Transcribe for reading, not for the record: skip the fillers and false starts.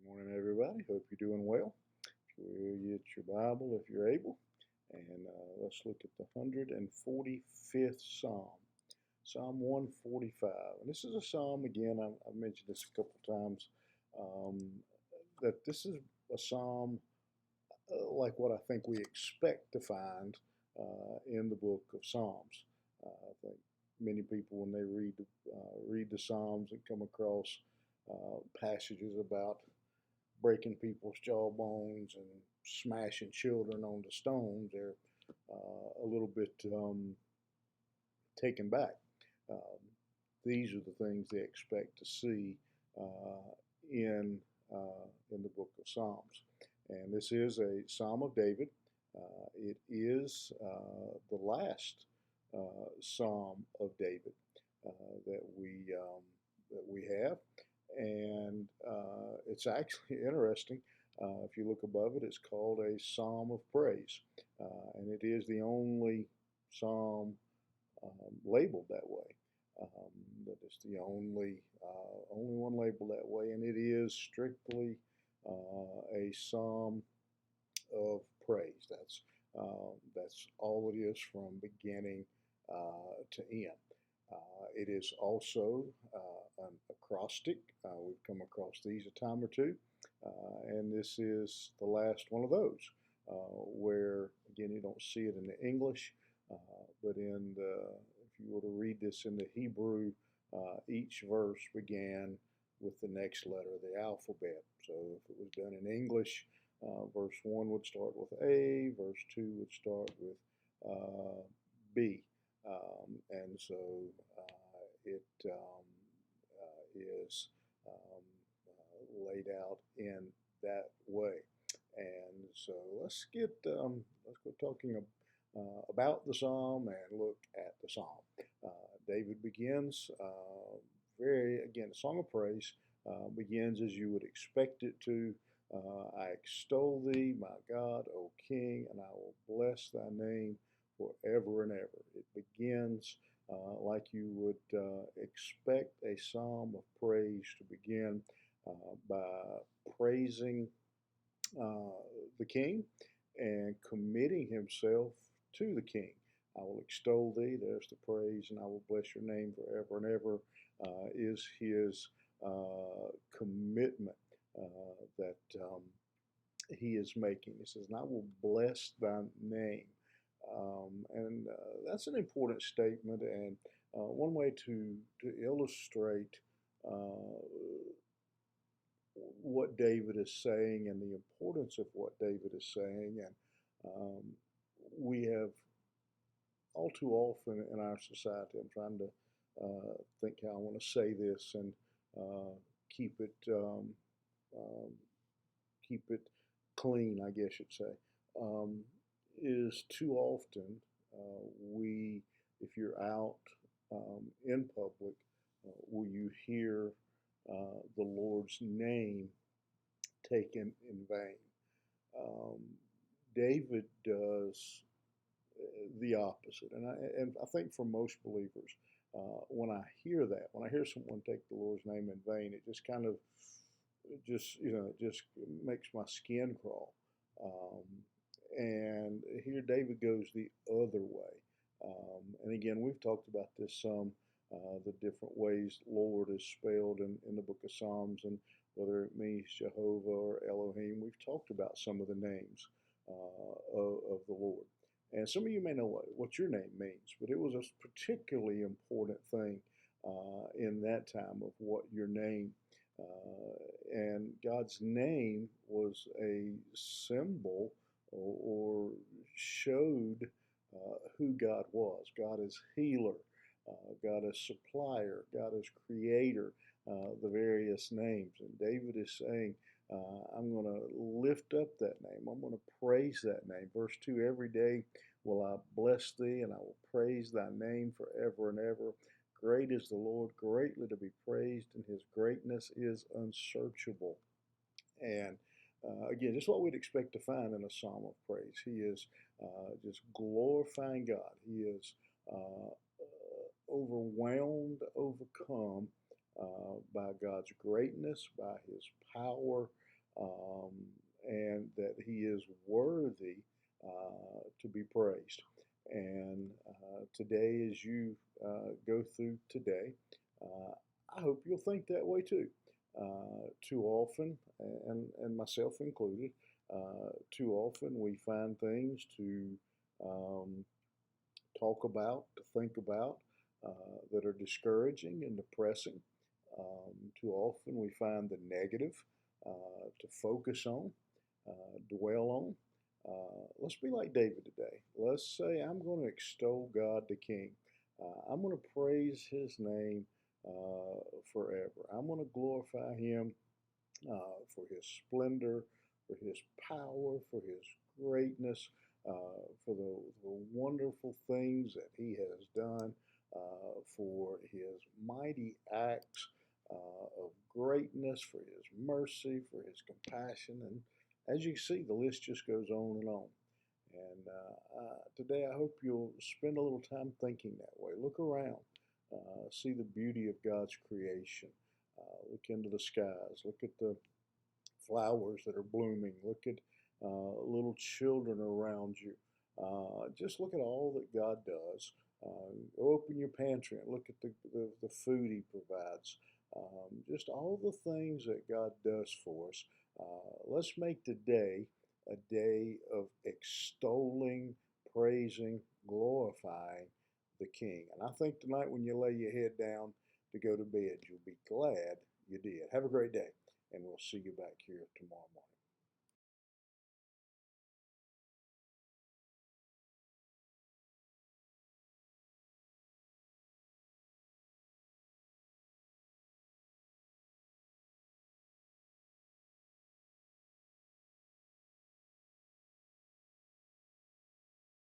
Morning, everybody. Hope you're doing well. You get your Bible if you're able, and let's look at the 145th Psalm, Psalm 145. And this is a psalm, again, I've mentioned this a couple times, um, that this is a psalm like what I think we expect to find in the book of Psalms. I think many people, when they read the Psalms and come across passages about breaking people's jawbones and smashing children onto stones, they're a little bit taken back. Um, these are the things they expect to see uh, in in the book of Psalms, and this is a Psalm of David. It is the last Psalm of David that we have, and it's actually interesting. If you look above it, it's called a Psalm of Praise, and it is the only psalm labeled that way. Um, that is the only one labeled that way, and it is strictly a psalm of praise. That's all it is from beginning to end. It is also an acrostic. We've come across these a time or two, and this is the last one of those, where again you don't see it in the English, but if you were to read this in the Hebrew, each verse began with the next letter of the alphabet. So if it was done in English, verse 1 would start with A, verse 2 would start with B. And so it is laid out in that way. And so let's go talking about the psalm and look at the psalm. David begins very again a song of praise begins as you would expect it to. I extol thee, my God, O King, and I will bless thy name forever and ever. It begins like you would expect a psalm of praise to begin by praising uh, the king and committing himself to the king. I will extol thee, there's the praise, and I will bless your name forever and ever, is his commitment that he is making. He says, and I will bless thy name. And that's an important statement, and one way to illustrate uh, what David is saying and the importance of what David is saying. And um, we have all too often in our society, I'm trying to think how I want to say this and uh, keep it um, keep it clean, I guess you'd say, um, is too often if you're out in public, will you hear the Lord's name taken in vain? Um, David does the opposite, and I think for most believers, when I hear that, when I hear someone take the Lord's name in vain, it just kind of it just makes my skin crawl. Um, and here David goes the other way. And again, we've talked about this some, the different ways Lord is spelled in the book of Psalms, and whether it means Jehovah or Elohim. We've talked about some of the names of the Lord. And some of you may know what your name means, but it was a particularly important thing in that time of what your name and God's name was a symbol or showed who God was. God is healer, God is supplier, God is creator, the various names. And David is saying, I'm going to lift up that name. I'm going to praise that name. Verse 2, every day will I bless thee, and I will praise thy name forever and ever. Great is the Lord, greatly to be praised, and his greatness is unsearchable. And again, just what we'd expect to find in a psalm of praise. He is just glorifying God. He is overwhelmed, overcome by God's greatness, by his power, um, and that He is worthy to be praised. And today, as you go through today, I hope you'll think that way too. Too often, and myself included, too often we find things to um, talk about, to think about, that are discouraging and depressing. Too often we find the negative to focus on, dwell on. Let's be like David today. Let's say, I'm going to extol God the King. I'm going to praise His name forever. I'm going to glorify Him for His splendor, for His power, for His greatness, for the wonderful things that He has done, for His mighty acts of greatness, for His mercy, for His compassion. And as you see, the list just goes on and on. And today, I hope you'll spend a little time thinking that way. Look around, see the beauty of God's creation. Look into the skies. Look at the flowers that are blooming. Look at little children around you. Just look at all that God does. Open your pantry and look at the food He provides. Just all the things that God does for us. Let's make today a day of extolling, praising, glorifying the King. And I think tonight when you lay your head down to go to bed, you'll be glad you did. Have a great day, and we'll see you back here tomorrow morning.